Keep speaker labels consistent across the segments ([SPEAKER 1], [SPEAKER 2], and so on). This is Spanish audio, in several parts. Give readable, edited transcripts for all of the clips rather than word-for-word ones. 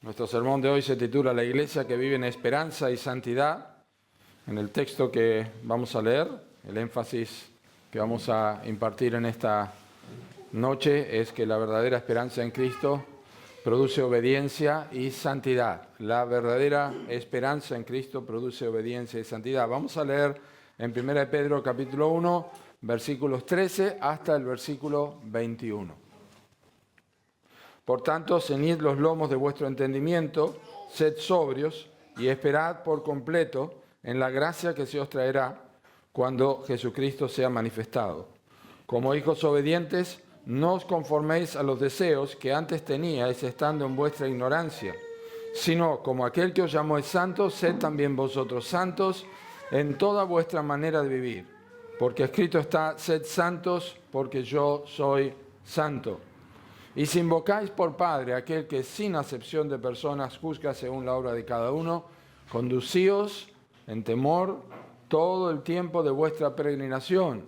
[SPEAKER 1] Nuestro sermón de hoy se titula La iglesia que vive en esperanza y santidad. En el texto que vamos a leer, el énfasis que vamos a impartir en esta noche es que la verdadera esperanza en Cristo produce obediencia y santidad. La verdadera esperanza en Cristo produce obediencia y santidad. Vamos a leer en 1 Pedro capítulo 1, versículos 13 hasta el versículo 21. Por tanto, ceñid los lomos de vuestro entendimiento, sed sobrios y esperad por completo en la gracia que se os traerá cuando Jesucristo sea manifestado. Como hijos obedientes, no os conforméis a los deseos que antes teníais estando en vuestra ignorancia, sino como aquel que os llamó es santo, sed también vosotros santos en toda vuestra manera de vivir. Porque escrito está, sed santos porque yo soy santo. Y si invocáis por Padre aquel que sin acepción de personas juzga según la obra de cada uno, conducíos en temor todo el tiempo de vuestra peregrinación,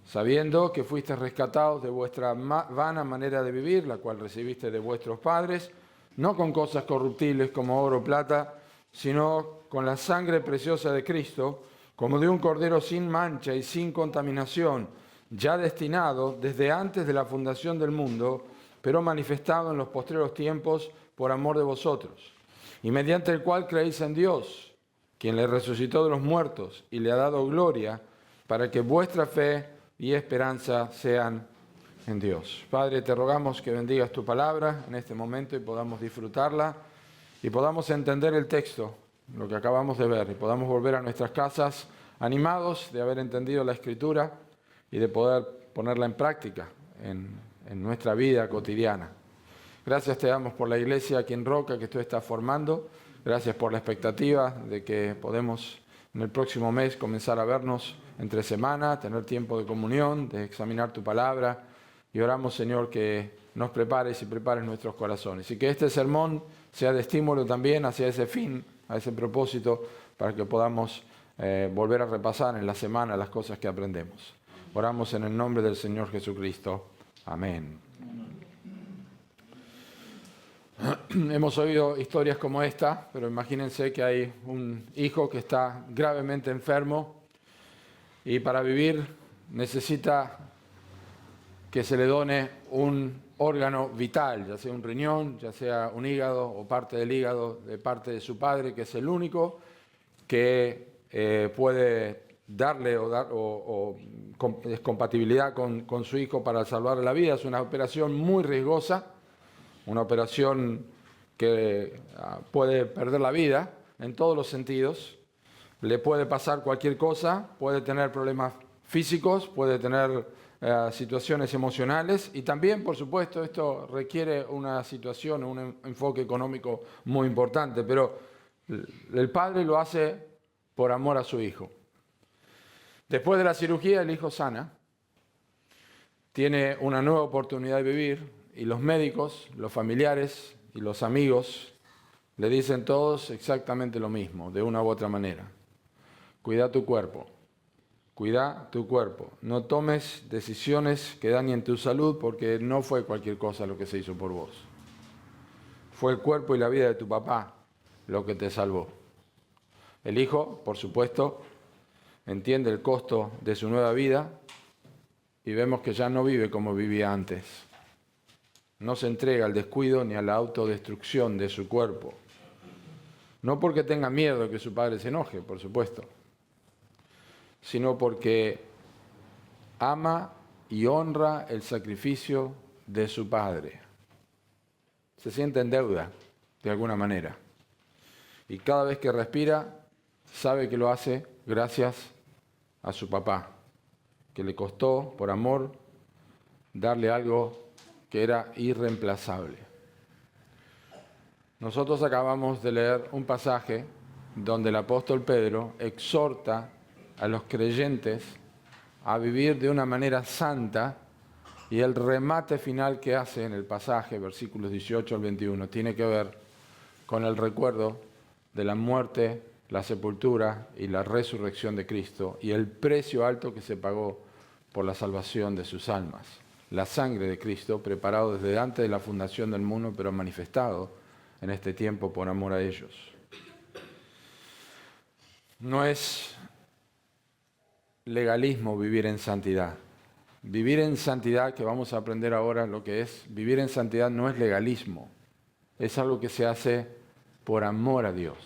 [SPEAKER 1] sabiendo que fuisteis rescatados de vuestra vana manera de vivir, la cual recibiste de vuestros padres, no con cosas corruptibles como oro o plata, sino con la sangre preciosa de Cristo, como de un cordero sin mancha y sin contaminación, ya destinado desde antes de la fundación del mundo, pero manifestado en los postreros tiempos por amor de vosotros, y mediante el cual creéis en Dios, quien le resucitó de los muertos y le ha dado gloria, para que vuestra fe y esperanza sean en Dios. Padre, te rogamos que bendigas tu palabra en este momento y podamos disfrutarla y podamos entender el texto, lo que acabamos de ver, y podamos volver a nuestras casas animados de haber entendido la Escritura y de poder ponerla en práctica en nuestra vida cotidiana. Gracias te damos por la iglesia aquí en Roca que tú estás formando. Gracias por la expectativa de que podemos en el próximo mes comenzar a vernos entre semana, tener tiempo de comunión, de examinar tu palabra. Y oramos, Señor, que nos prepares y prepares nuestros corazones. Y que este sermón sea de estímulo también hacia ese fin, a ese propósito, para que podamos volver a repasar en la semana las cosas que aprendemos. Oramos en el nombre del Señor Jesucristo. Amén. Hemos oído historias como esta, pero imagínense que hay un hijo que está gravemente enfermo y para vivir necesita que se le done un órgano vital, ya sea un riñón, ya sea un hígado o parte del hígado de parte de su padre, que es el único que puede darle es compatibilidad con su hijo para salvarle la vida. Es una operación muy riesgosa, una operación que puede perder la vida en todos los sentidos. Le puede pasar cualquier cosa, puede tener problemas físicos, puede tener situaciones emocionales y también, por supuesto, esto requiere una situación, un enfoque económico muy importante, pero el padre lo hace por amor a su hijo. Después de la cirugía, el hijo sana, tiene una nueva oportunidad de vivir y los médicos, los familiares y los amigos le dicen todos exactamente lo mismo, de una u otra manera. Cuida tu cuerpo, no tomes decisiones que dañen tu salud porque no fue cualquier cosa lo que se hizo por vos. Fue el cuerpo y la vida de tu papá lo que te salvó. El hijo, por supuesto, entiende el costo de su nueva vida y vemos que ya no vive como vivía antes. No se entrega al descuido ni a la autodestrucción de su cuerpo. No porque tenga miedo de que su padre se enoje, por supuesto, sino porque ama y honra el sacrificio de su padre. Se siente en deuda, de alguna manera. Y cada vez que respira, sabe que lo hace gracias a su papá, que le costó, por amor, darle algo que era irreemplazable. Nosotros acabamos de leer un pasaje donde el apóstol Pedro exhorta a los creyentes a vivir de una manera santa y el remate final que hace en el pasaje, versículos 18 al 21, tiene que ver con el recuerdo de la muerte, la sepultura y la resurrección de Cristo y el precio alto que se pagó por la salvación de sus almas. La sangre de Cristo, preparado desde antes de la fundación del mundo, pero manifestado en este tiempo por amor a ellos. No es legalismo vivir en santidad. Vivir en santidad, que vamos a aprender ahora lo que es, vivir en santidad no es legalismo. Es algo que se hace por amor a Dios,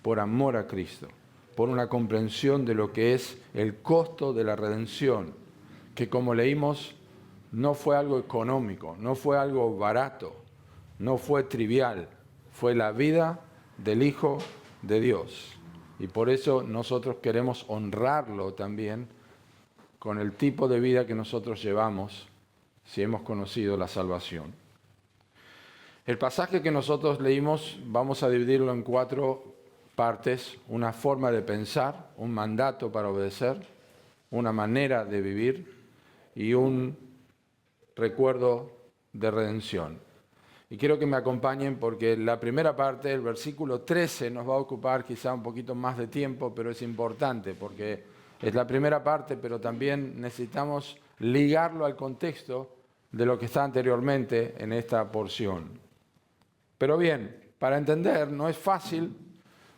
[SPEAKER 1] por amor a Cristo, por una comprensión de lo que es el costo de la redención, que como leímos, no fue algo económico, no fue algo barato, no fue trivial, fue la vida del Hijo de Dios. Y por eso nosotros queremos honrarlo también con el tipo de vida que nosotros llevamos si hemos conocido la salvación. El pasaje que nosotros leímos vamos a dividirlo en 4 partes: una forma de pensar, un mandato para obedecer, una manera de vivir y un recuerdo de redención. Y quiero que me acompañen porque la primera parte, el versículo 13, nos va a ocupar quizá un poquito más de tiempo, pero es importante porque es la primera parte, pero también necesitamos ligarlo al contexto de lo que está anteriormente en esta porción. Pero bien, para entender, no es fácil.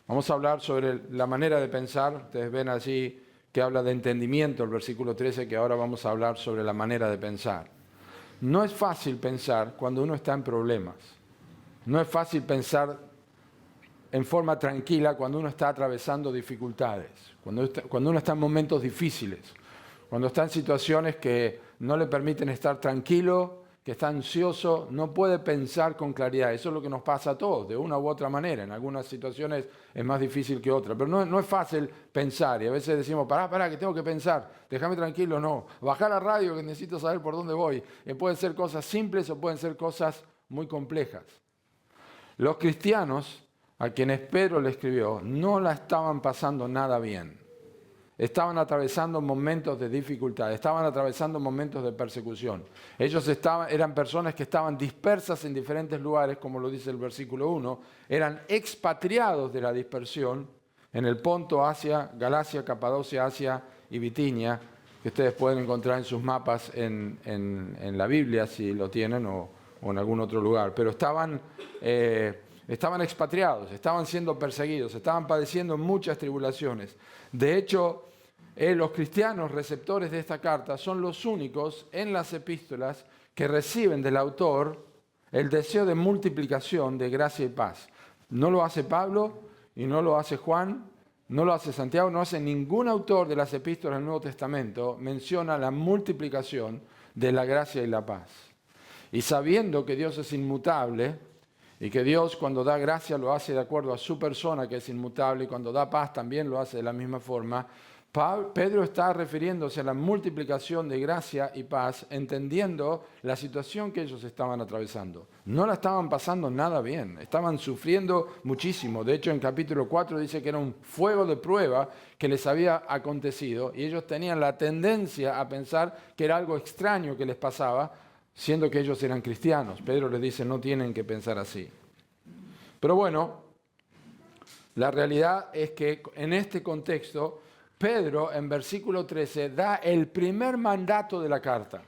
[SPEAKER 1] Vamos a hablar sobre la manera de pensar. Ustedes ven allí que habla de entendimiento, el versículo 13, que ahora vamos a hablar sobre la manera de pensar. No es fácil pensar cuando uno está en problemas. No es fácil pensar en forma tranquila cuando uno está atravesando dificultades, cuando uno está en momentos difíciles, cuando está en situaciones que no le permiten estar tranquilo, que está ansioso, no puede pensar con claridad. Eso es lo que nos pasa a todos, de una u otra manera. En algunas situaciones es más difícil que otras, pero no es fácil pensar. Y a veces decimos, pará, que tengo que pensar, déjame tranquilo. No, bajá la radio que necesito saber por dónde voy. Pueden ser cosas simples o pueden ser cosas muy complejas. Los cristianos a quienes Pedro le escribió no la estaban pasando nada bien. Estaban atravesando momentos de dificultad, estaban atravesando momentos de persecución. Ellos eran personas que estaban dispersas en diferentes lugares, como lo dice el versículo 1, eran expatriados de la dispersión en el Ponto, Asia, Galacia, Capadocia, Asia y Bitinia, que ustedes pueden encontrar en sus mapas en la Biblia, si lo tienen, o en algún otro lugar. Pero estaban expatriados, estaban siendo perseguidos, estaban padeciendo muchas tribulaciones. De hecho, los cristianos receptores de esta carta son los únicos en las epístolas que reciben del autor el deseo de multiplicación de gracia y paz. No lo hace Pablo y no lo hace Juan, no lo hace Santiago, no hace ningún autor de las epístolas del Nuevo Testamento, menciona la multiplicación de la gracia y la paz. Y sabiendo que Dios es inmutable, y que Dios cuando da gracia lo hace de acuerdo a su persona que es inmutable, y cuando da paz también lo hace de la misma forma, Pedro está refiriéndose a la multiplicación de gracia y paz, entendiendo la situación que ellos estaban atravesando. No la estaban pasando nada bien, estaban sufriendo muchísimo. De hecho, en capítulo 4 dice que era un fuego de prueba que les había acontecido, y ellos tenían la tendencia a pensar que era algo extraño que les pasaba, siendo que ellos eran cristianos. Pedro les dice, no tienen que pensar así. Pero bueno, la realidad es que en este contexto, Pedro en versículo 13 da el primer mandato de la carta.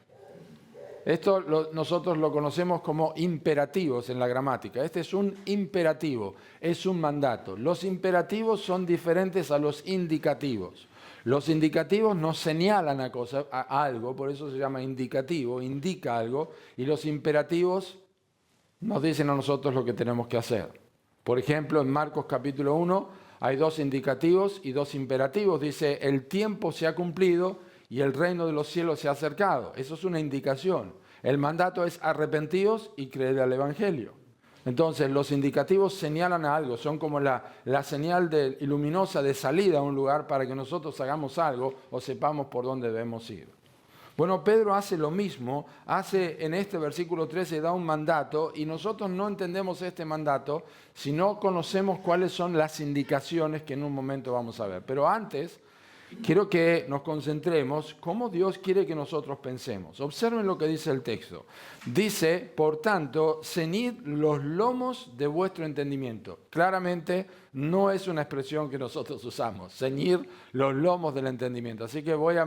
[SPEAKER 1] Esto nosotros lo conocemos como imperativos en la gramática. Este es un imperativo, es un mandato. Los imperativos son diferentes a los indicativos. Los indicativos nos señalan a algo, por eso se llama indicativo, indica algo, y los imperativos nos dicen a nosotros lo que tenemos que hacer. Por ejemplo, en Marcos capítulo 1 hay 2 indicativos y 2 imperativos. Dice, el tiempo se ha cumplido y el reino de los cielos se ha acercado. Eso es una indicación. El mandato es arrepentíos y creed al Evangelio. Entonces, los indicativos señalan a algo, son como la señal luminosa de salida a un lugar para que nosotros hagamos algo o sepamos por dónde debemos ir. Bueno, Pedro hace lo mismo, en este versículo 13 da un mandato y nosotros no entendemos este mandato si no conocemos cuáles son las indicaciones que en un momento vamos a ver. Pero antes, quiero que nos concentremos cómo Dios quiere que nosotros pensemos. Observen lo que dice el texto. Dice, por tanto, ceñid los lomos de vuestro entendimiento. Claramente no es una expresión que nosotros usamos, ceñir los lomos del entendimiento. Así que voy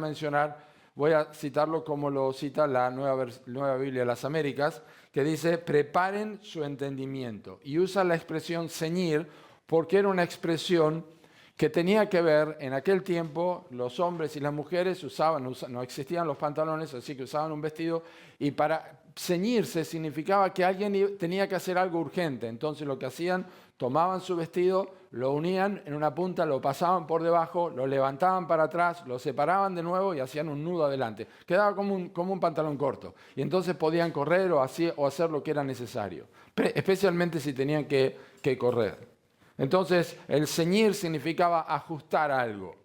[SPEAKER 1] a citarlo como lo cita la Nueva Biblia de las Américas, que dice, preparen su entendimiento. Y usa la expresión ceñir porque era una expresión que tenía que ver, en aquel tiempo, los hombres y las mujeres no existían los pantalones, así que usaban un vestido, y para ceñirse significaba que alguien tenía que hacer algo urgente. Entonces lo que hacían, tomaban su vestido, lo unían en una punta, lo pasaban por debajo, lo levantaban para atrás, lo separaban de nuevo y hacían un nudo adelante. Quedaba como un pantalón corto. Y entonces podían correr o hacer lo que era necesario, especialmente si tenían que correr. Entonces, el ceñir significaba ajustar algo.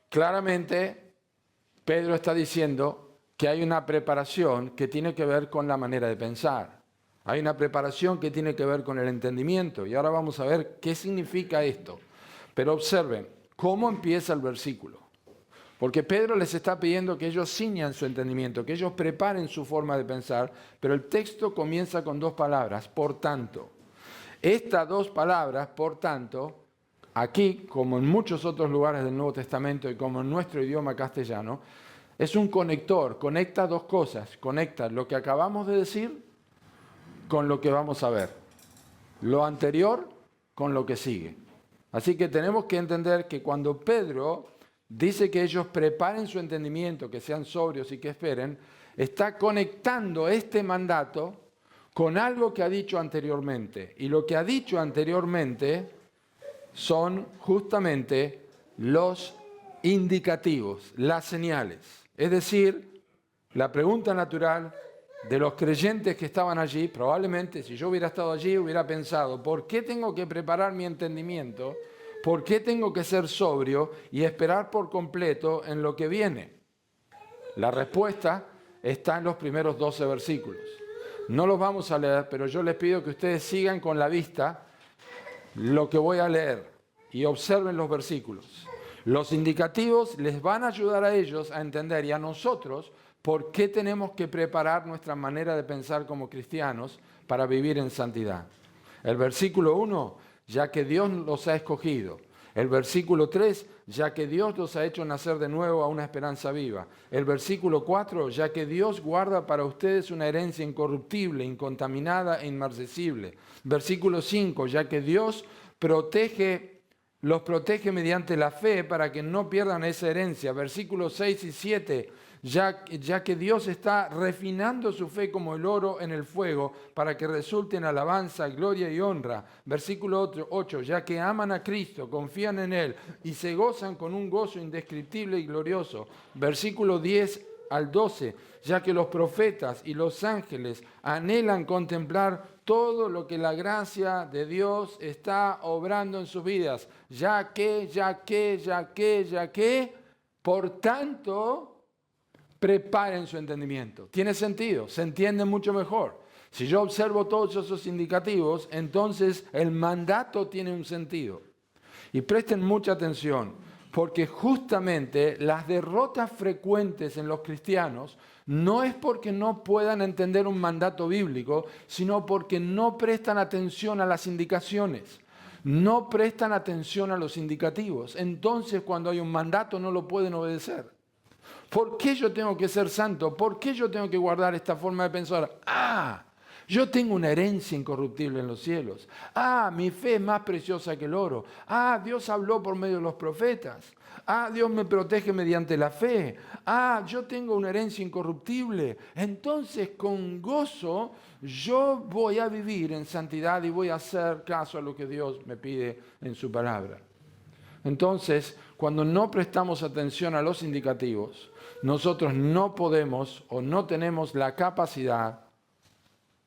[SPEAKER 1] Claramente, Pedro está diciendo que hay una preparación que tiene que ver con la manera de pensar. Hay una preparación que tiene que ver con el entendimiento. Y ahora vamos a ver qué significa esto. Pero observen cómo empieza el versículo. Porque Pedro les está pidiendo que ellos ciñan su entendimiento, que ellos preparen su forma de pensar. Pero el texto comienza con dos palabras, por tanto. Estas dos palabras, por tanto, aquí, como en muchos otros lugares del Nuevo Testamento y como en nuestro idioma castellano, es un conector, conecta dos cosas, conecta lo que acabamos de decir con lo que vamos a ver, lo anterior con lo que sigue. Así que tenemos que entender que cuando Pedro dice que ellos preparen su entendimiento, que sean sobrios y que esperen, está conectando este mandato con algo que ha dicho anteriormente. Y lo que ha dicho anteriormente son justamente los indicativos, las señales. Es decir, la pregunta natural de los creyentes que estaban allí, probablemente si yo hubiera estado allí hubiera pensado, ¿por qué tengo que preparar mi entendimiento? ¿Por qué tengo que ser sobrio y esperar por completo en lo que viene? La respuesta está en los primeros 12 versículos. No los vamos a leer, pero yo les pido que ustedes sigan con la vista lo que voy a leer y observen los versículos. Los indicativos les van a ayudar a ellos a entender y a nosotros por qué tenemos que preparar nuestra manera de pensar como cristianos para vivir en santidad. El versículo 1, ya que Dios los ha escogido. El versículo 3, ya que Dios los ha hecho nacer de nuevo a una esperanza viva. El versículo 4, ya que Dios guarda para ustedes una herencia incorruptible, incontaminada e inmarcesible. Versículo 5, ya que Dios los protege mediante la fe para que no pierdan esa herencia. Versículos 6 y 7, ya que Dios está refinando su fe como el oro en el fuego para que resulte en alabanza, gloria y honra. Versículo 8, ya que aman a Cristo, confían en Él y se gozan con un gozo indescriptible y glorioso. Versículo 10 al 12, ya que los profetas y los ángeles anhelan contemplar todo lo que la gracia de Dios está obrando en sus vidas. Ya que, por tanto, preparen su entendimiento. Tiene sentido, se entiende mucho mejor. Si yo observo todos esos indicativos, entonces el mandato tiene un sentido. Y presten mucha atención, porque justamente las derrotas frecuentes en los cristianos no es porque no puedan entender un mandato bíblico, sino porque no prestan atención a las indicaciones, no prestan atención a los indicativos. Entonces, cuando hay un mandato, no lo pueden obedecer. ¿Por qué yo tengo que ser santo? ¿Por qué yo tengo que guardar esta forma de pensar? Yo tengo una herencia incorruptible en los cielos. Mi fe es más preciosa que el oro. Dios habló por medio de los profetas. Dios me protege mediante la fe. Yo tengo una herencia incorruptible. Entonces, con gozo, yo voy a vivir en santidad y voy a hacer caso a lo que Dios me pide en su palabra. Entonces, cuando no prestamos atención a los indicativos, nosotros no podemos o no tenemos la capacidad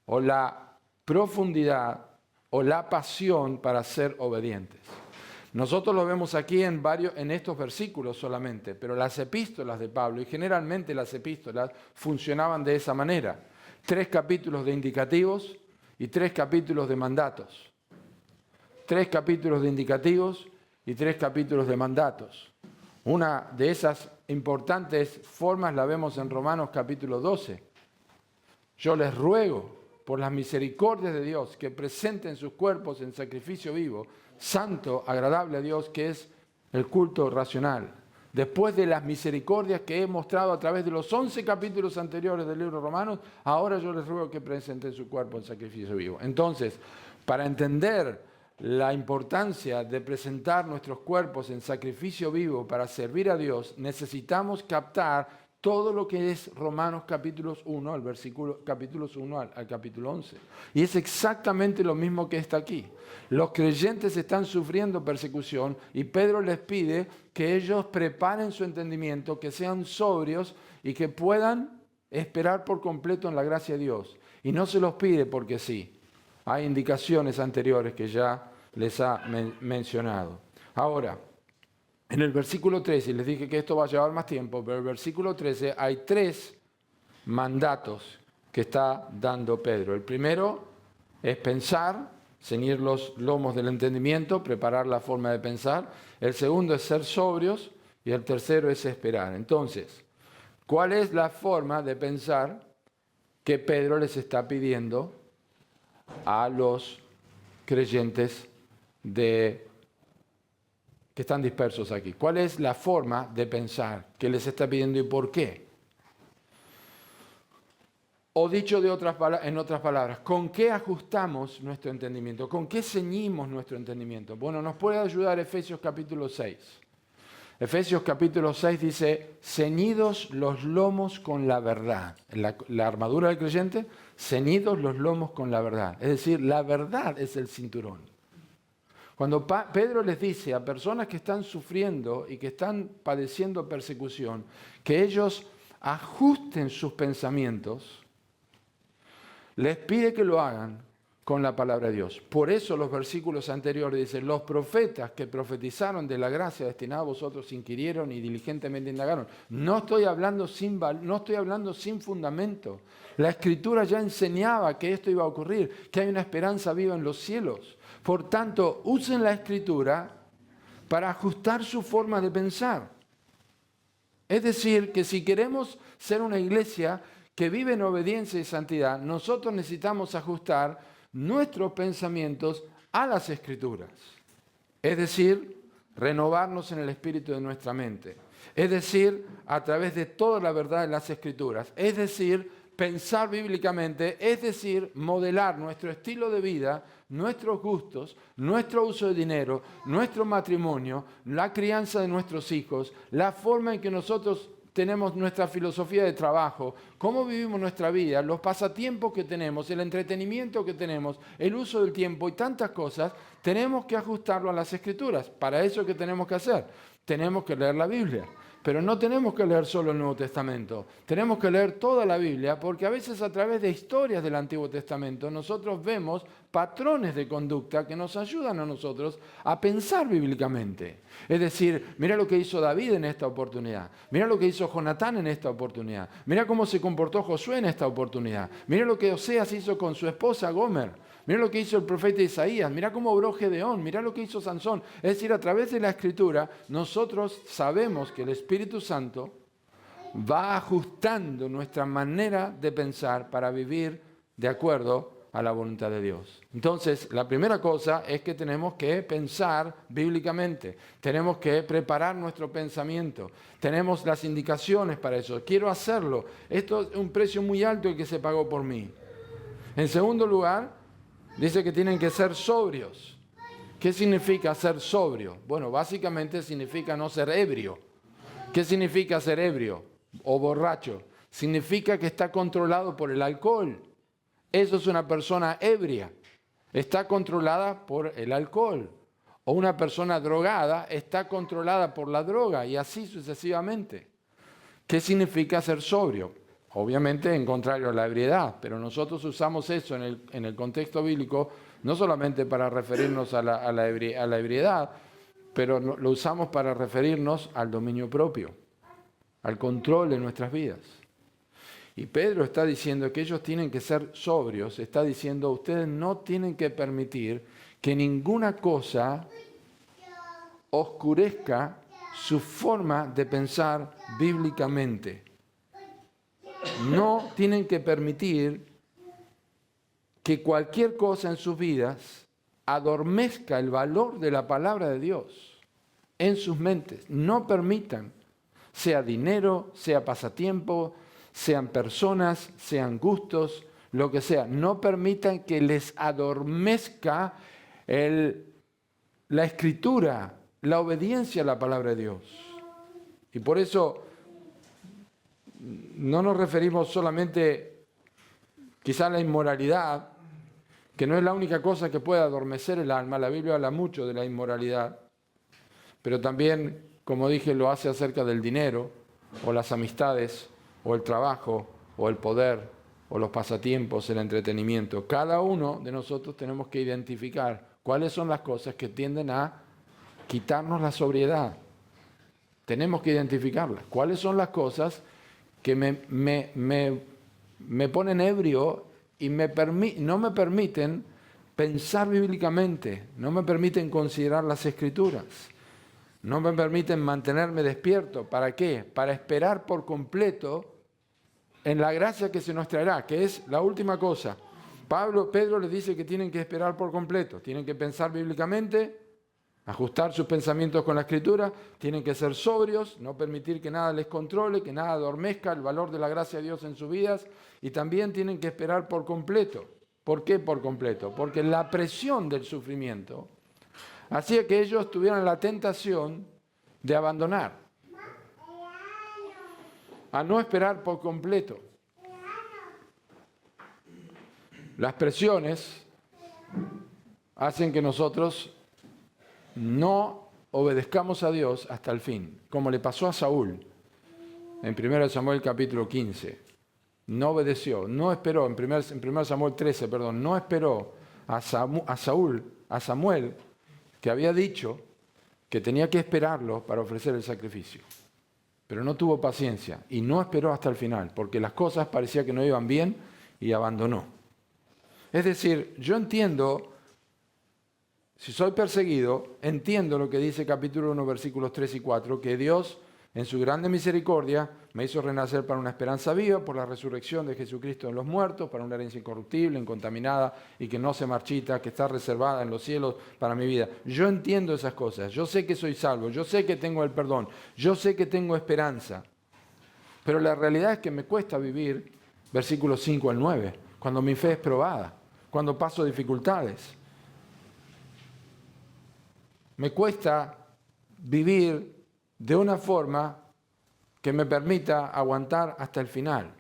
[SPEAKER 1] o la profundidad o la pasión para ser obedientes. Nosotros lo vemos aquí en estos versículos solamente, pero las epístolas de Pablo, y generalmente las epístolas funcionaban de esa manera. 3 capítulos de indicativos y 3 capítulos de mandatos. 3 capítulos de indicativos y 3 capítulos de mandatos. Una de esas importantes formas la vemos en Romanos capítulo 12. Yo les ruego, por las misericordias de Dios, que presenten sus cuerpos en sacrificio vivo, santo, agradable a Dios, que es el culto racional. Después de las misericordias que he mostrado a través de los 11 capítulos anteriores del libro de Romanos, ahora yo les ruego que presenten su cuerpo en sacrificio vivo. Entonces, para entender la importancia de presentar nuestros cuerpos en sacrificio vivo para servir a Dios, necesitamos captar todo lo que es Romanos capítulos 1, capítulos 1 al capítulo 11. Y es exactamente lo mismo que está aquí. Los creyentes están sufriendo persecución y Pedro les pide que ellos preparen su entendimiento, que sean sobrios y que puedan esperar por completo en la gracia de Dios. Y no se los pide porque sí. Hay indicaciones anteriores que ya les ha mencionado. Ahora, en el versículo 13, y les dije que esto va a llevar más tiempo, pero en el versículo 13 hay 3 mandatos que está dando Pedro. El primero es pensar, ceñir los lomos del entendimiento, preparar la forma de pensar. El segundo es ser sobrios y el tercero es esperar. Entonces, ¿cuál es la forma de pensar que Pedro les está pidiendo a los creyentes que están dispersos aquí? ¿Cuál es la forma de pensar que les está pidiendo y por qué? O dicho en otras palabras, ¿con qué ajustamos nuestro entendimiento? ¿Con qué ceñimos nuestro entendimiento? Bueno, nos puede ayudar Efesios capítulo 6. Efesios capítulo 6 dice, ceñidos los lomos con la verdad. La armadura del creyente, ceñidos los lomos con la verdad. Es decir, la verdad es el cinturón. Cuando Pedro les dice a personas que están sufriendo y que están padeciendo persecución, que ellos ajusten sus pensamientos, les pide que lo hagan con la palabra de Dios. Por eso los versículos anteriores dicen, los profetas que profetizaron de la gracia destinada a vosotros inquirieron y diligentemente indagaron. No estoy hablando sin fundamento. La Escritura ya enseñaba que esto iba a ocurrir, que hay una esperanza viva en los cielos. Por tanto, usen la Escritura para ajustar su forma de pensar. Es decir, que si queremos ser una iglesia que vive en obediencia y santidad, nosotros necesitamos ajustar nuestros pensamientos a las Escrituras. Es decir, renovarnos en el espíritu de nuestra mente. Es decir, a través de toda la verdad de las Escrituras. Es decir, pensar bíblicamente, es decir, modelar nuestro estilo de vida, nuestros gustos, nuestro uso de dinero, nuestro matrimonio, la crianza de nuestros hijos, la forma en que nosotros tenemos nuestra filosofía de trabajo, cómo vivimos nuestra vida, los pasatiempos que tenemos, el entretenimiento que tenemos, el uso del tiempo y tantas cosas, tenemos que ajustarlo a las Escrituras. Para eso, ¿qué tenemos que hacer? Tenemos que leer la Biblia. Pero no tenemos que leer solo el Nuevo Testamento, tenemos que leer toda la Biblia, porque a veces a través de historias del Antiguo Testamento nosotros vemos patrones de conducta que nos ayudan a nosotros a pensar bíblicamente. Es decir, mira lo que hizo David en esta oportunidad, mira lo que hizo Jonatán en esta oportunidad, mira cómo se comportó Josué en esta oportunidad, mira lo que Oseas hizo con su esposa Gomer. Mira lo que hizo el profeta Isaías, mira cómo obró Gedeón, mira lo que hizo Sansón. Es decir, a través de la Escritura, nosotros sabemos que el Espíritu Santo va ajustando nuestra manera de pensar para vivir de acuerdo a la voluntad de Dios. Entonces, la primera cosa es que tenemos que pensar bíblicamente, tenemos que preparar nuestro pensamiento, tenemos las indicaciones para eso. Quiero hacerlo, esto es un precio muy alto el que se pagó por mí. En segundo lugar, dice que tienen que ser sobrios. ¿Qué significa ser sobrio? Bueno, básicamente significa no ser ebrio. ¿Qué significa ser ebrio o borracho? Significa que está controlado por el alcohol. Eso es una persona ebria. Está controlada por el alcohol. O una persona drogada está controlada por la droga y así sucesivamente. ¿Qué significa ser sobrio? Obviamente en contrario a la ebriedad, pero nosotros usamos eso en el contexto bíblico no solamente para referirnos a la ebriedad, pero lo usamos para referirnos al dominio propio, al control de nuestras vidas. Y Pedro está diciendo que ellos tienen que ser sobrios, está diciendo ustedes no tienen que permitir que ninguna cosa oscurezca su forma de pensar bíblicamente. No tienen que permitir que cualquier cosa en sus vidas adormezca el valor de la palabra de Dios en sus mentes. No permitan sea dinero, sea pasatiempo, sean personas, sean gustos, lo que sea. No permitan que les adormezca la escritura, la obediencia a la palabra de Dios. Y por eso no nos referimos solamente quizá a la inmoralidad, que no es la única cosa que puede adormecer el alma. La Biblia habla mucho de la inmoralidad, pero también, como dije, lo hace acerca del dinero, o las amistades, o el trabajo, o el poder, o los pasatiempos, el entretenimiento. Cada uno de nosotros tenemos que identificar cuáles son las cosas que tienden a quitarnos la sobriedad. Tenemos que identificarlas. ¿Cuáles son las cosas que me ponen ebrio y no me permiten pensar bíblicamente, no me permiten considerar las Escrituras, no me permiten mantenerme despierto? ¿Para qué? Para esperar por completo en la gracia que se nos traerá, que es la última cosa. Pedro les dice que tienen que esperar por completo, tienen que pensar bíblicamente, ajustar sus pensamientos con la Escritura, tienen que ser sobrios, no permitir que nada les controle, que nada adormezca el valor de la gracia de Dios en sus vidas, y también tienen que esperar por completo. ¿Por qué por completo? Porque la presión del sufrimiento hacía que ellos tuvieran la tentación de abandonar, a no esperar por completo. Las presiones hacen que nosotros no obedezcamos a Dios hasta el fin, como le pasó a Saúl en 1 Samuel capítulo 15. No obedeció, no esperó, en 1 Samuel 13, no esperó a Samuel, que había dicho que tenía que esperarlo para ofrecer el sacrificio. Pero no tuvo paciencia y no esperó hasta el final, porque las cosas parecía que no iban bien y abandonó. Es decir, yo entiendo, si soy perseguido, entiendo lo que dice capítulo 1, versículos 3 y 4, que Dios, en su grande misericordia, me hizo renacer para una esperanza viva, por la resurrección de Jesucristo de los muertos, para una herencia incorruptible, incontaminada y que no se marchita, que está reservada en los cielos para mi vida. Yo entiendo esas cosas, yo sé que soy salvo, yo sé que tengo el perdón, yo sé que tengo esperanza. Pero la realidad es que me cuesta vivir, versículos 5 al 9, cuando mi fe es probada, cuando paso dificultades. Me cuesta vivir de una forma que me permita aguantar hasta el final.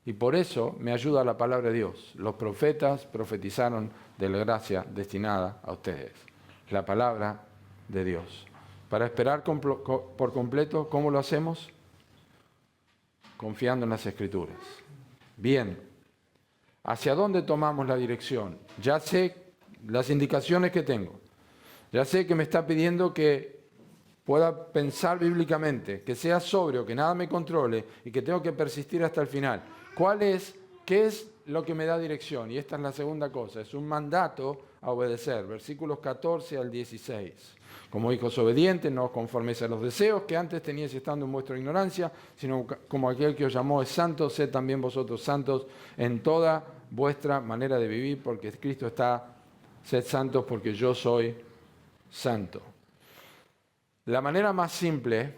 [SPEAKER 1] Y por eso me ayuda la palabra de Dios. Los profetas profetizaron de la gracia destinada a ustedes. La palabra de Dios. Para esperar por completo, ¿cómo lo hacemos? Confiando en las Escrituras. Bien, ¿hacia dónde tomamos la dirección? Ya sé las indicaciones que tengo. Ya sé que me está pidiendo que pueda pensar bíblicamente, que sea sobrio, que nada me controle y que tengo que persistir hasta el final. ¿Qué es lo que me da dirección? Y esta es la segunda cosa, es un mandato a obedecer. Versículos 14 al 16. Como hijos obedientes, no os conforméis a los deseos que antes teníais estando en vuestra ignorancia, sino como aquel que os llamó es santo, sed también vosotros santos en toda vuestra manera de vivir, porque Cristo está, sed santos porque yo soy santo. La manera más simple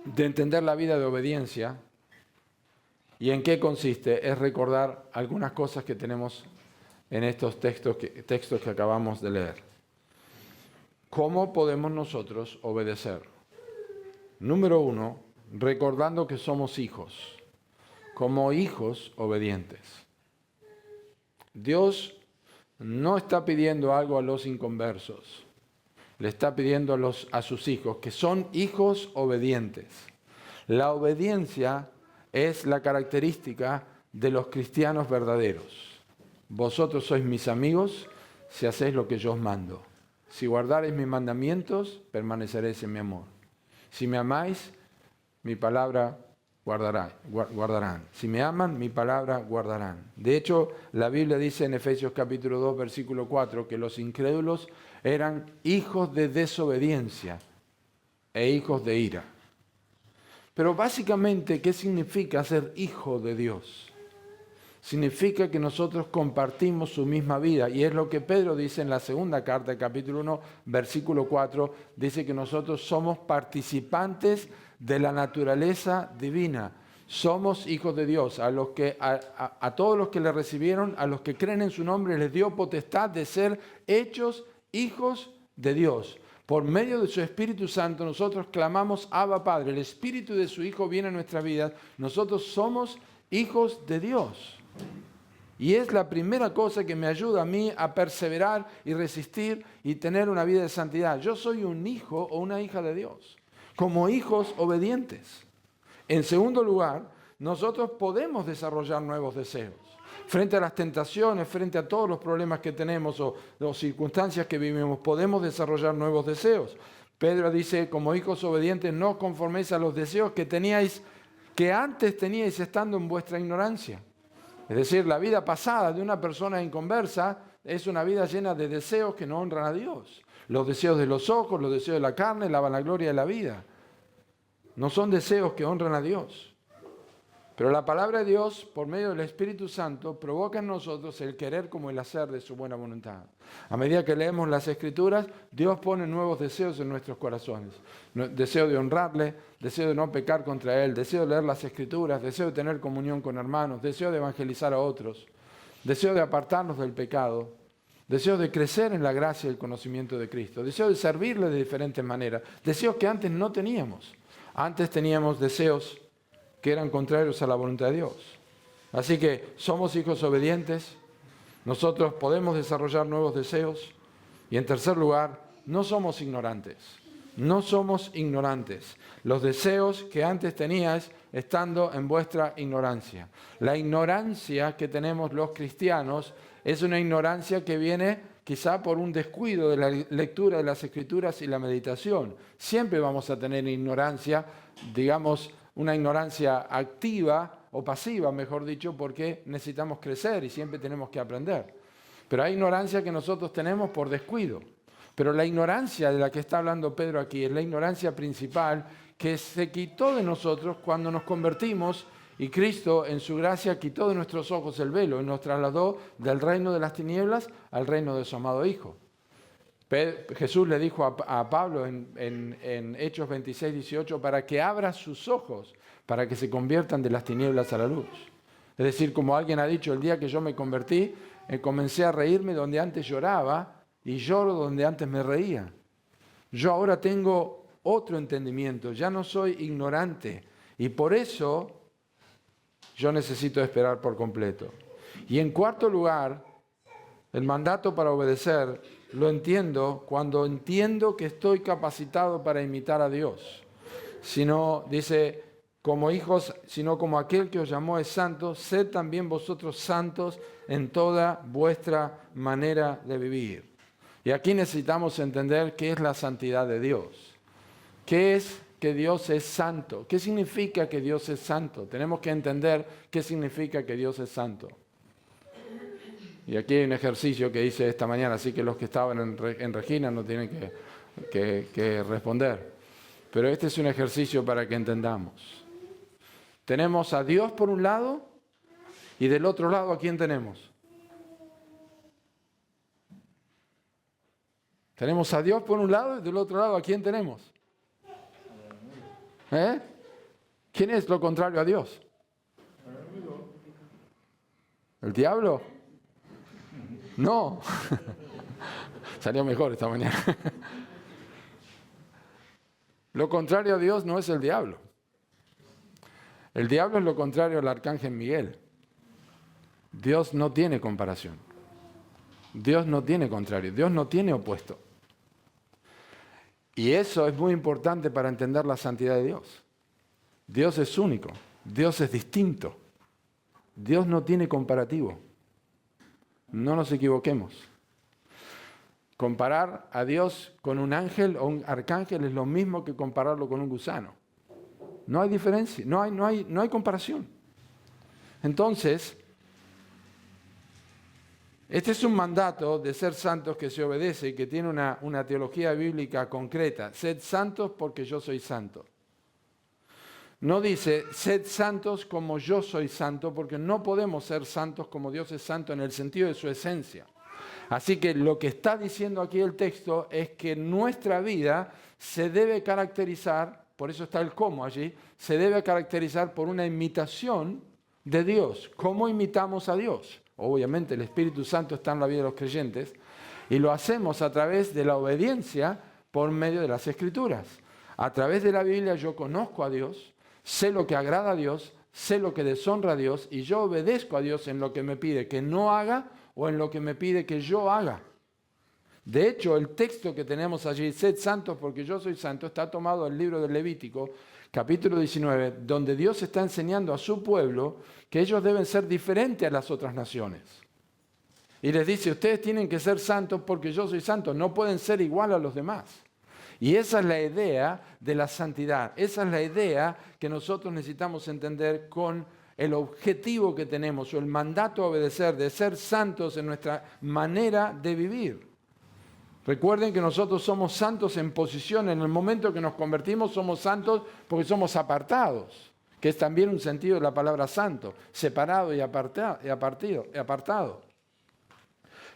[SPEAKER 1] de entender la vida de obediencia y en qué consiste es recordar algunas cosas que tenemos en estos textos que acabamos de leer. ¿Cómo podemos nosotros obedecer? Número 1, recordando que somos hijos, como hijos obedientes. Dios no está pidiendo algo a los inconversos. Le está pidiendo a sus hijos, que son hijos obedientes. La obediencia es la característica de los cristianos verdaderos. Vosotros sois mis amigos si hacéis lo que yo os mando. Si guardareis mis mandamientos, permaneceréis en mi amor. Si me amáis, mi palabra guardarán. Si me aman, mi palabra guardarán. De hecho, la Biblia dice en Efesios capítulo 2, versículo 4, que los incrédulos eran hijos de desobediencia e hijos de ira. Pero básicamente, ¿qué significa ser hijo de Dios? Significa que nosotros compartimos su misma vida, y es lo que Pedro dice en la segunda carta, capítulo 1, versículo 4, dice que nosotros somos participantes de la naturaleza divina. Somos hijos de Dios. A todos los que le recibieron, a los que creen en su nombre, les dio potestad de ser hechos hijos de Dios. Por medio de su Espíritu Santo nosotros clamamos Abba Padre. El Espíritu de su Hijo viene a nuestras vidas. Nosotros somos hijos de Dios. Y es la primera cosa que me ayuda a mí a perseverar y resistir y tener una vida de santidad. Yo soy un hijo o una hija de Dios, como hijos obedientes. En segundo lugar, nosotros podemos desarrollar nuevos deseos. Frente a las tentaciones, frente a todos los problemas que tenemos o circunstancias que vivimos, podemos desarrollar nuevos deseos. Pedro dice, como hijos obedientes, no os conforméis a los deseos que antes teníais estando en vuestra ignorancia. Es decir, la vida pasada de una persona inconversa es una vida llena de deseos que no honran a Dios. Los deseos de los ojos, los deseos de la carne, la vanagloria de la vida. No son deseos que honran a Dios. Pero la palabra de Dios, por medio del Espíritu Santo, provoca en nosotros el querer como el hacer de su buena voluntad. A medida que leemos las Escrituras, Dios pone nuevos deseos en nuestros corazones. Deseo de honrarle, deseo de no pecar contra Él, deseo de leer las Escrituras, deseo de tener comunión con hermanos, deseo de evangelizar a otros, deseo de apartarnos del pecado, deseo de crecer en la gracia y el conocimiento de Cristo, deseo de servirle de diferentes maneras, deseos que antes no teníamos. Antes teníamos deseos que eran contrarios a la voluntad de Dios. Así que somos hijos obedientes, nosotros podemos desarrollar nuevos deseos y en tercer lugar, no somos ignorantes. No somos ignorantes. Los deseos que antes teníais estando en vuestra ignorancia. La ignorancia que tenemos los cristianos es una ignorancia que viene quizá por un descuido de la lectura de las Escrituras y la meditación. Siempre vamos a tener ignorancia, digamos, una ignorancia activa o pasiva, mejor dicho, porque necesitamos crecer y siempre tenemos que aprender. Pero hay ignorancia que nosotros tenemos por descuido. Pero la ignorancia de la que está hablando Pedro aquí es la ignorancia principal que se quitó de nosotros cuando nos convertimos y Cristo en su gracia quitó de nuestros ojos el velo y nos trasladó del reino de las tinieblas al reino de su amado Hijo. Jesús le dijo a Pablo en Hechos 26, 18, para que abra sus ojos, para que se conviertan de las tinieblas a la luz. Es decir, como alguien ha dicho, el día que yo me convertí, comencé a reírme donde antes lloraba y lloro donde antes me reía. Yo ahora tengo otro entendimiento, ya no soy ignorante y por eso yo necesito esperar por completo. Y en cuarto lugar, el mandato para obedecer lo entiendo cuando entiendo que estoy capacitado para imitar a Dios. Sino, dice, como hijos, sino como aquel que os llamó es santo, sed también vosotros santos en toda vuestra manera de vivir. Y aquí necesitamos entender qué es la santidad de Dios. ¿Qué es que Dios es santo? ¿Qué significa que Dios es santo? Tenemos que entender qué significa que Dios es santo. Y aquí hay un ejercicio que hice esta mañana, así que los que estaban en Regina no tienen que responder. Pero este es un ejercicio para que entendamos. Tenemos a Dios por un lado y del otro lado ¿a quién tenemos? Tenemos a Dios por un lado y del otro lado ¿a quién tenemos? ¿Quién es lo contrario a Dios? ¿El diablo? No. Salió mejor esta mañana. Lo contrario a Dios no es el diablo. El diablo es lo contrario al arcángel Miguel. Dios no tiene comparación. Dios no tiene contrario. Dios no tiene opuesto. Y eso es muy importante para entender la santidad de Dios. Dios es único. Dios es distinto. Dios no tiene comparativo. No nos equivoquemos. Comparar a Dios con un ángel o un arcángel es lo mismo que compararlo con un gusano. No hay diferencia, no hay comparación. Entonces, este es un mandato de ser santos que se obedece y que tiene una teología bíblica concreta. Sed santos porque yo soy santo. No dice, sed santos como yo soy santo, porque no podemos ser santos como Dios es santo en el sentido de su esencia. Así que lo que está diciendo aquí el texto es que nuestra vida se debe caracterizar por eso está el cómo allí, se debe caracterizar por una imitación de Dios. ¿Cómo imitamos a Dios? Obviamente el Espíritu Santo está en la vida de los creyentes y lo hacemos a través de la obediencia por medio de las Escrituras. A través de la Biblia yo conozco a Dios, sé lo que agrada a Dios, sé lo que deshonra a Dios y yo obedezco a Dios en lo que me pide que no haga o en lo que me pide que yo haga. De hecho, el texto que tenemos allí, sed santos porque yo soy santo, está tomado del libro del Levítico, capítulo 19, donde Dios está enseñando a su pueblo que ellos deben ser diferentes a las otras naciones. Y les dice, ustedes tienen que ser santos porque yo soy santo, no pueden ser igual a los demás. Y esa es la idea de la santidad, esa es la idea que nosotros necesitamos entender con el objetivo que tenemos o el mandato a obedecer de ser santos en nuestra manera de vivir. Recuerden que nosotros somos santos en posición, en el momento que nos convertimos somos santos porque somos apartados, que es también un sentido de la palabra santo, separado y apartado.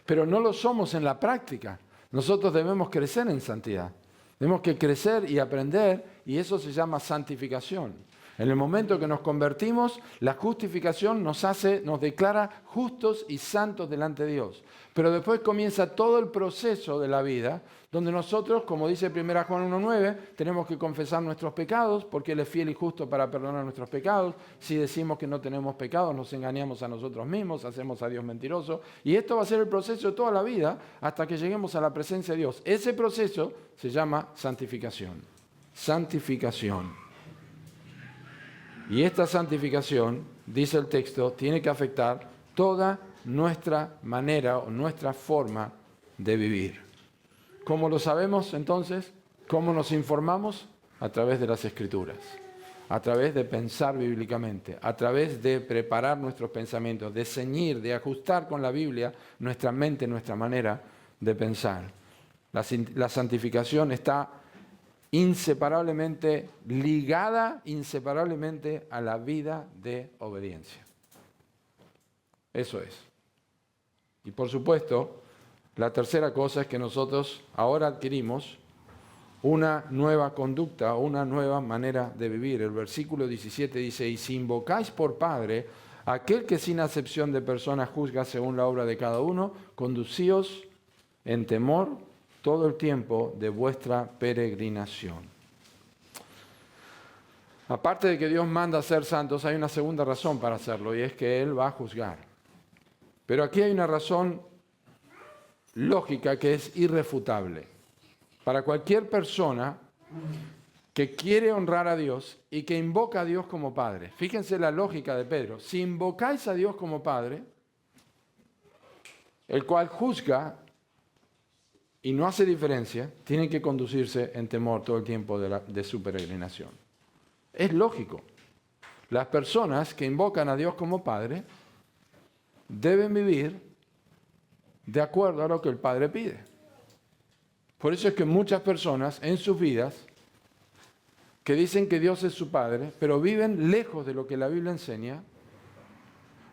[SPEAKER 1] Pero no lo somos en la práctica, nosotros debemos crecer en santidad, tenemos que crecer y aprender y eso se llama santificación. En el momento que nos convertimos, la justificación nos declara justos y santos delante de Dios. Pero después comienza todo el proceso de la vida, donde nosotros, como dice 1 Juan 1:9, tenemos que confesar nuestros pecados, porque Él es fiel y justo para perdonar nuestros pecados. Si decimos que no tenemos pecados, nos engañamos a nosotros mismos, hacemos a Dios mentiroso. Y esto va a ser el proceso de toda la vida, hasta que lleguemos a la presencia de Dios. Ese proceso se llama santificación. Santificación. Y esta santificación, dice el texto, tiene que afectar toda nuestra manera o nuestra forma de vivir. ¿Cómo lo sabemos entonces? ¿Cómo nos informamos? A través de las Escrituras, a través de pensar bíblicamente, a través de preparar nuestros pensamientos, de ceñir, de ajustar con la Biblia nuestra mente, nuestra manera de pensar. La santificación está inseparablemente ligada a la vida de obediencia. Eso es. Y por supuesto, la tercera cosa es que nosotros ahora adquirimos una nueva conducta, una nueva manera de vivir. El versículo 17 dice, y si invocáis por Padre aquel que sin acepción de personas juzga según la obra de cada uno, conducíos en temor todo el tiempo de vuestra peregrinación. Aparte de que Dios manda a ser santos, hay una segunda razón para hacerlo, y es que Él va a juzgar. Pero aquí hay una razón lógica que es irrefutable. Para cualquier persona que quiere honrar a Dios y que invoca a Dios como Padre. Fíjense la lógica de Pedro. Si invocáis a Dios como Padre, el cual juzga y no hace diferencia, tienen que conducirse en temor todo el tiempo de su peregrinación. Es lógico. Las personas que invocan a Dios como Padre deben vivir de acuerdo a lo que el Padre pide. Por eso es que muchas personas en sus vidas que dicen que Dios es su Padre, pero viven lejos de lo que la Biblia enseña,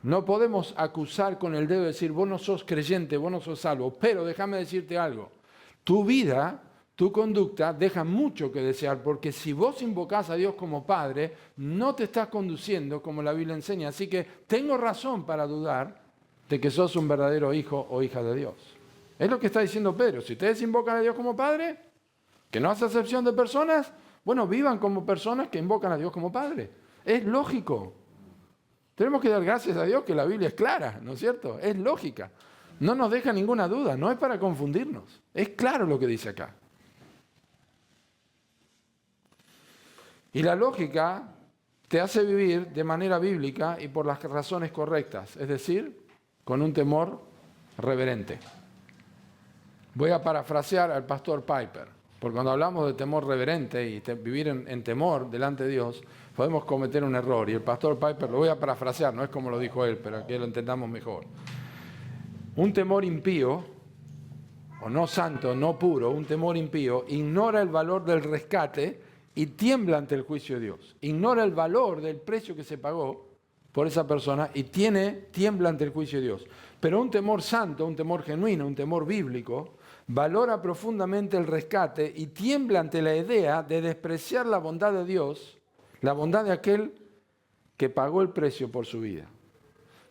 [SPEAKER 1] no podemos acusar con el dedo y decir, vos no sos creyente, vos no sos salvo, pero déjame decirte algo. Tu vida, tu conducta deja mucho que desear, porque si vos invocás a Dios como Padre, no te estás conduciendo como la Biblia enseña. Así que tengo razón para dudar de que sos un verdadero hijo o hija de Dios. Es lo que está diciendo Pedro. Si ustedes invocan a Dios como Padre, que no hace acepción de personas, bueno, vivan como personas que invocan a Dios como Padre. Es lógico. Tenemos que dar gracias a Dios que la Biblia es clara, ¿no es cierto? Es lógica. No nos deja ninguna duda, no es para confundirnos. Es claro lo que dice acá. Y la lógica te hace vivir de manera bíblica y por las razones correctas, es decir, con un temor reverente. Voy a parafrasear al pastor Piper, porque cuando hablamos de temor reverente y vivir en temor delante de Dios, podemos cometer un error. Y el pastor Piper, lo voy a parafrasear, no es como lo dijo él, pero que lo entendamos mejor. Un temor impío, o no santo, no puro, un temor impío, ignora el valor del rescate y tiembla ante el juicio de Dios. Ignora el valor del precio que se pagó por esa persona y tiembla ante el juicio de Dios. Pero un temor santo, un temor genuino, un temor bíblico, valora profundamente el rescate y tiembla ante la idea de despreciar la bondad de Dios, la bondad de aquel que pagó el precio por su vida.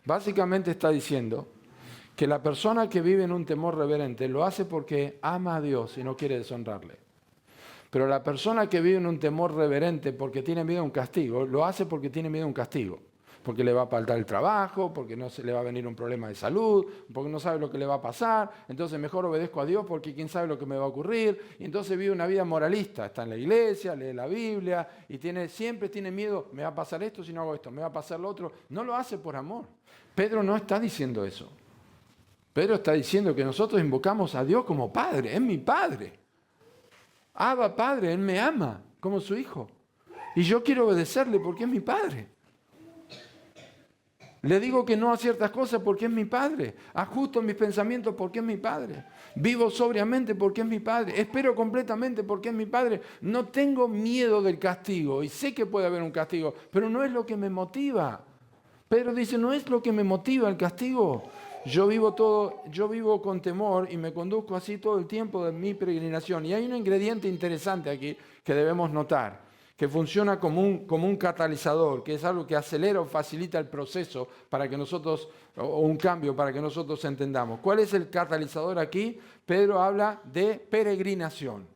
[SPEAKER 1] Básicamente está diciendo que la persona que vive en un temor reverente lo hace porque ama a Dios y no quiere deshonrarle. Pero la persona que vive en un temor reverente porque tiene miedo a un castigo, lo hace porque tiene miedo a un castigo. Porque le va a faltar el trabajo, porque no se le va a venir un problema de salud, porque no sabe lo que le va a pasar, entonces mejor obedezco a Dios porque quién sabe lo que me va a ocurrir, y entonces vive una vida moralista, está en la iglesia, lee la Biblia, y siempre tiene miedo, me va a pasar esto si no hago esto, me va a pasar lo otro. No lo hace por amor. Pedro no está diciendo eso. Pedro está diciendo que nosotros invocamos a Dios como Padre, es mi Padre. Abba, Padre, Él me ama como su hijo. Y yo quiero obedecerle porque es mi Padre. Le digo que no a ciertas cosas porque es mi Padre. Ajusto mis pensamientos porque es mi Padre. Vivo sobriamente porque es mi Padre. Espero completamente porque es mi Padre. No tengo miedo del castigo y sé que puede haber un castigo, pero no es lo que me motiva. Pedro dice, no es lo que me motiva el castigo. Yo vivo con temor y me conduzco así todo el tiempo de mi peregrinación. Y hay un ingrediente interesante aquí que debemos notar, que funciona como un catalizador, que es algo que acelera o facilita el proceso para que nosotros, o un cambio para que nosotros entendamos. ¿Cuál es el catalizador aquí? Pedro habla de peregrinación,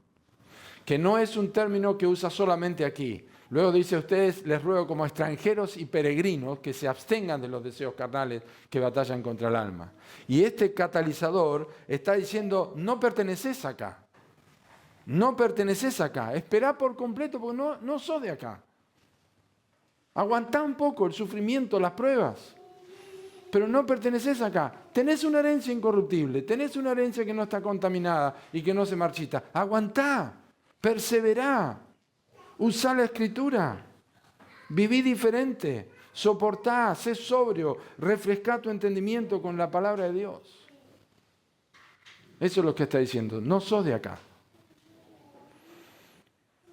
[SPEAKER 1] que no es un término que usa solamente aquí. Luego dice, a ustedes les ruego como extranjeros y peregrinos que se abstengan de los deseos carnales que batallan contra el alma. Y este catalizador está diciendo, no perteneces acá. No perteneces acá. Esperá por completo porque no sos de acá. Aguantá un poco el sufrimiento, las pruebas. Pero no perteneces acá. Tenés una herencia incorruptible, tenés una herencia que no está contaminada y que no se marchita. Aguantá, perseverá. Usá la Escritura, viví diferente, soportá, sé sobrio, refrescá tu entendimiento con la palabra de Dios. Eso es lo que está diciendo, no sos de acá.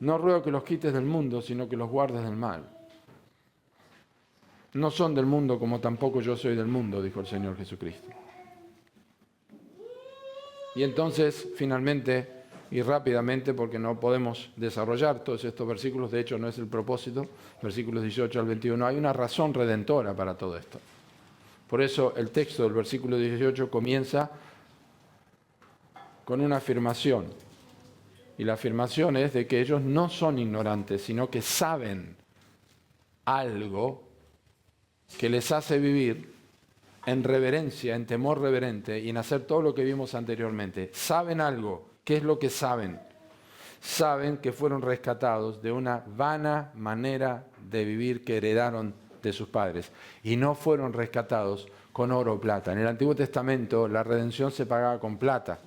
[SPEAKER 1] No ruego que los quites del mundo, sino que los guardes del mal. No son del mundo como tampoco yo soy del mundo, dijo el Señor Jesucristo. Y entonces, finalmente, y rápidamente, porque no podemos desarrollar todos estos versículos, de hecho no es el propósito, versículos 18 al 21, hay una razón redentora para todo esto. Por eso el texto del versículo 18 comienza con una afirmación, y la afirmación es de que ellos no son ignorantes, sino que saben algo que les hace vivir en reverencia, en temor reverente y en hacer todo lo que vimos anteriormente. Saben algo. ¿Qué es lo que saben? Saben que fueron rescatados de una vana manera de vivir que heredaron de sus padres y no fueron rescatados con oro o plata. En el Antiguo Testamento la redención se pagaba con plata.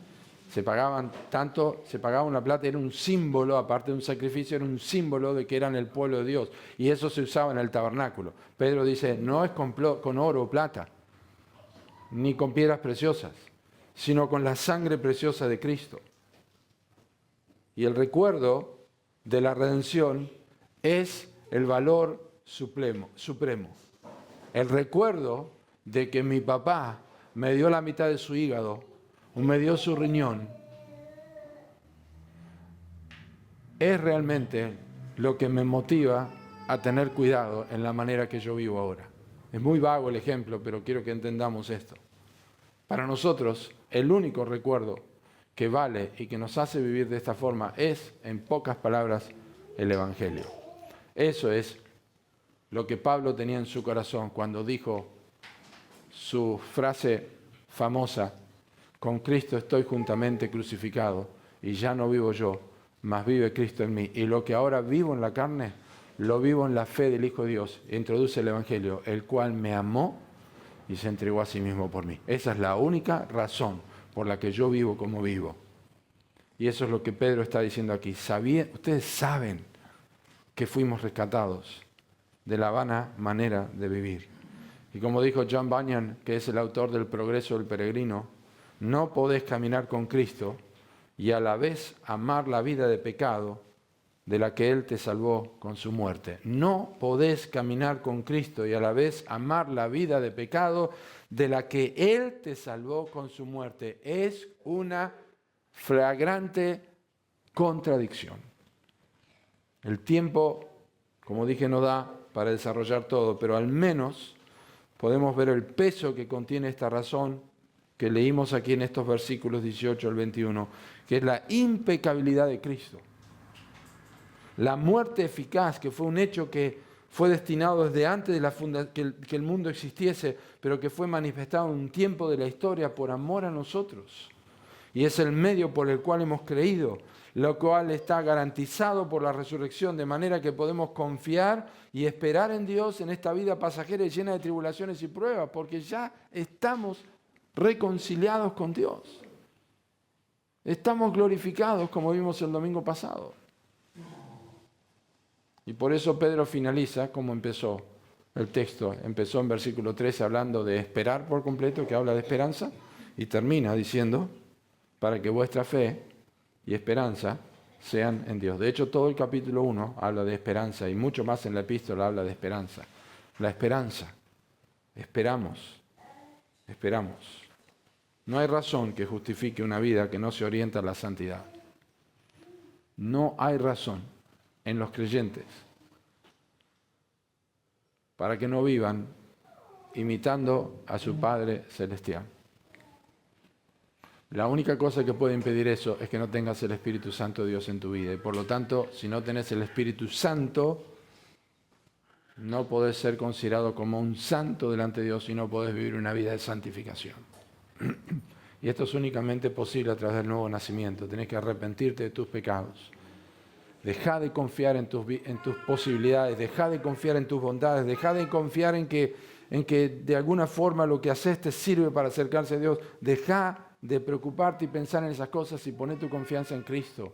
[SPEAKER 1] Se pagaba una plata, era un símbolo, aparte de un sacrificio, era un símbolo de que eran el pueblo de Dios. Y eso se usaba en el tabernáculo. Pedro dice, no es con oro o plata, ni con piedras preciosas, sino con la sangre preciosa de Cristo. Y el recuerdo de la redención es el valor supremo. El recuerdo de que mi papá me dio la mitad de su hígado, o me dio su riñón, es realmente lo que me motiva a tener cuidado en la manera que yo vivo ahora. Es muy vago el ejemplo, pero quiero que entendamos esto. Para nosotros, el único recuerdo que vale y que nos hace vivir de esta forma es, en pocas palabras, el Evangelio. Eso es lo que Pablo tenía en su corazón cuando dijo su frase famosa, con Cristo estoy juntamente crucificado y ya no vivo yo, mas vive Cristo en mí. Y lo que ahora vivo en la carne, lo vivo en la fe del Hijo de Dios. E introduce el Evangelio, el cual me amó y se entregó a sí mismo por mí. Esa es la única razón por la que yo vivo como vivo. Y eso es lo que Pedro está diciendo aquí. Ustedes saben que fuimos rescatados de la vana manera de vivir. Y como dijo John Bunyan, que es el autor del Progreso del Peregrino, no podés caminar con Cristo y a la vez amar la vida de pecado de la que Él te salvó con su muerte. No podés caminar con Cristo y a la vez amar la vida de pecado de la que Él te salvó con su muerte. Es una flagrante contradicción. El tiempo, como dije, no da para desarrollar todo, pero al menos podemos ver el peso que contiene esta razón que leímos aquí en estos versículos 18 al 21, que es la impecabilidad de Cristo. La muerte eficaz, que fue un hecho que fue destinado desde antes de que el mundo existiese, pero que fue manifestado en un tiempo de la historia por amor a nosotros. Y es el medio por el cual hemos creído, lo cual está garantizado por la resurrección, de manera que podemos confiar y esperar en Dios en esta vida pasajera y llena de tribulaciones y pruebas, porque ya estamos reconciliados con Dios. Estamos glorificados, como vimos el domingo pasado. Y por eso Pedro finaliza como empezó el texto. Empezó en versículo 13 hablando de esperar por completo, que habla de esperanza, y termina diciendo, para que vuestra fe y esperanza sean en Dios. De hecho, todo el capítulo 1 habla de esperanza, y mucho más en la epístola habla de esperanza. La esperanza. Esperamos. No hay razón que justifique una vida que no se orienta a la santidad. No hay razón en los creyentes para que no vivan imitando a su Padre Celestial. La única cosa que puede impedir eso es que no tengas el Espíritu Santo de Dios en tu vida. Y por lo tanto, si no tenés el Espíritu Santo, no podés ser considerado como un santo delante de Dios y no podés vivir una vida de santificación. Y esto es únicamente posible a través del nuevo nacimiento. Tenés que arrepentirte de tus pecados. Dejá de confiar en tus posibilidades, dejá de confiar en tus bondades, dejá de confiar en que de alguna forma lo que haces te sirve para acercarse a Dios. Dejá de preocuparte y pensar en esas cosas y poné tu confianza en Cristo.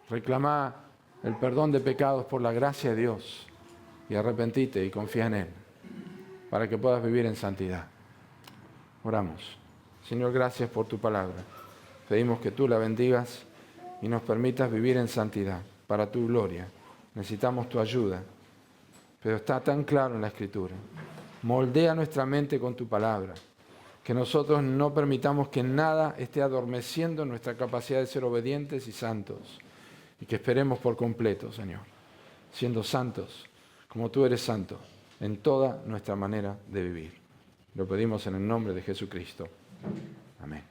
[SPEAKER 1] Reclamá el perdón de pecados por la gracia de Dios y arrepentite y confía en Él para que puedas vivir en santidad. Oramos. Señor, gracias por tu palabra. Pedimos que tú la bendigas y nos permitas vivir en santidad para tu gloria. Necesitamos tu ayuda, pero está tan claro en la Escritura. Moldea nuestra mente con tu palabra, que nosotros no permitamos que nada esté adormeciendo nuestra capacidad de ser obedientes y santos, y que esperemos por completo, Señor, siendo santos como tú eres santo en toda nuestra manera de vivir. Lo pedimos en el nombre de Jesucristo. Amén.